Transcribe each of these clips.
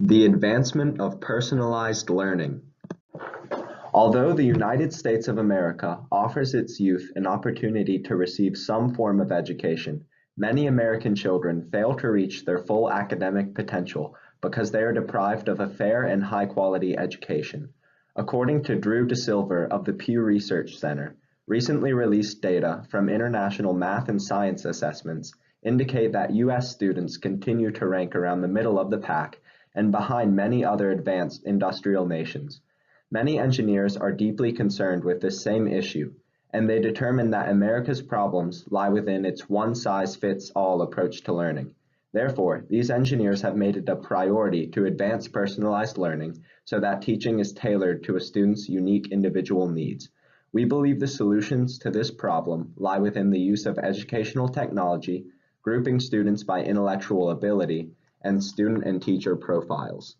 The advancement of personalized learning. Although the United States of America offers its youth an opportunity to receive some form of education, many American children fail to reach their full academic potential because they are deprived of a fair and high-quality education. According to Drew DeSilver of the Pew Research Center, recently released data from international math and science assessments indicate that U.S. students continue to rank around the middle of the pack and behind many other advanced industrial nations. Many engineers are deeply concerned with this same issue, and they determine that America's problems lie within its one-size-fits-all approach to learning. Therefore, these engineers have made it a priority to advance personalized learning so that teaching is tailored to a student's unique individual needs. We believe the solutions to this problem lie within the use of educational technology, grouping students by intellectual ability, and student and teacher profiles.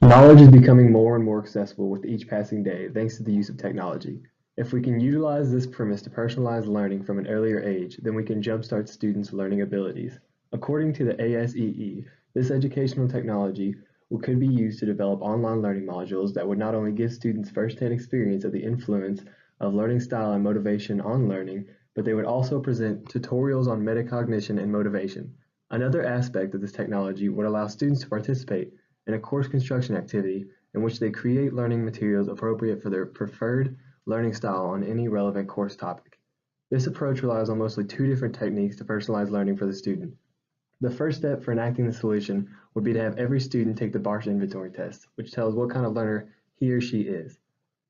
Knowledge is becoming more and more accessible with each passing day thanks to the use of technology. If we can utilize this premise to personalize learning from an earlier age, then we can jumpstart students' learning abilities. According to the ASEE, this educational technology could be used to develop online learning modules that would not only give students first-hand experience of the influence of learning style and motivation on learning, but they would also present tutorials on metacognition and motivation. Another aspect of this technology would allow students to participate in a course construction activity in which they create learning materials appropriate for their preferred learning style on any relevant course topic. This approach relies on mostly two different techniques to personalize learning for the student. The first step for enacting the solution would be to have every student take the Barsh inventory test, which tells what kind of learner he or she is.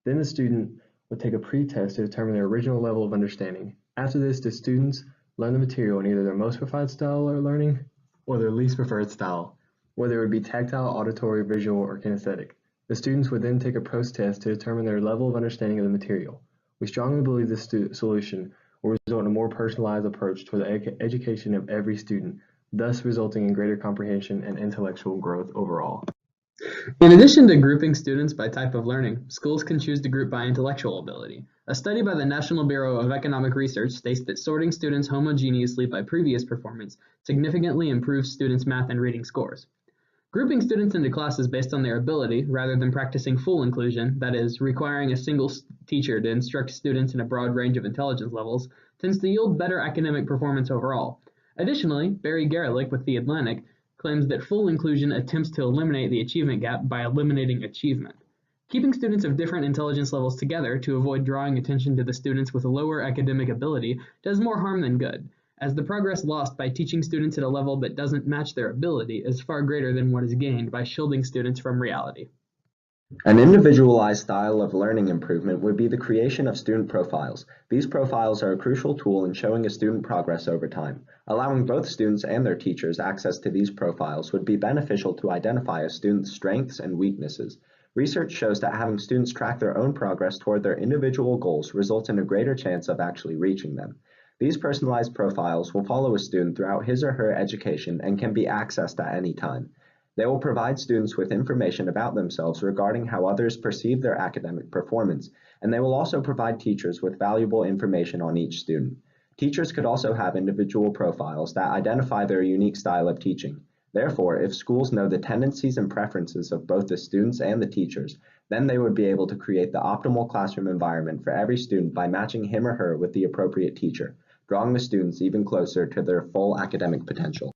Then the student would take a pre-test to determine their original level of understanding. After this, the students learn the material in either their most preferred style of learning or their least preferred style, whether it would be tactile, auditory, visual, or kinesthetic. The students would then take a post-test to determine their level of understanding of the material. We strongly believe this solution will result in a more personalized approach toward the education of every student, thus resulting in greater comprehension and intellectual growth overall. In addition to grouping students by type of learning, schools can choose to group by intellectual ability. A study by the National Bureau of Economic Research states that sorting students homogeneously by previous performance significantly improves students' math and reading scores. Grouping students into classes based on their ability, rather than practicing full inclusion, that is, requiring a single teacher to instruct students in a broad range of intelligence levels, tends to yield better academic performance overall. Additionally, Barry Garrett with The Atlantic claims that full inclusion attempts to eliminate the achievement gap by eliminating achievement. Keeping students of different intelligence levels together to avoid drawing attention to the students with lower academic ability does more harm than good, as the progress lost by teaching students at a level that doesn't match their ability is far greater than what is gained by shielding students from reality. An individualized style of learning improvement would be the creation of student profiles. These profiles are a crucial tool in showing a student progress over time. Allowing both students and their teachers access to these profiles would be beneficial to identify a student's strengths and weaknesses. Research shows that having students track their own progress toward their individual goals results in a greater chance of actually reaching them. These personalized profiles will follow a student throughout his or her education and can be accessed at any time. They will provide students with information about themselves regarding how others perceive their academic performance, and they will also provide teachers with valuable information on each student. Teachers could also have individual profiles that identify their unique style of teaching. Therefore, if schools know the tendencies and preferences of both the students and the teachers, then they would be able to create the optimal classroom environment for every student by matching him or her with the appropriate teacher, drawing the students even closer to their full academic potential.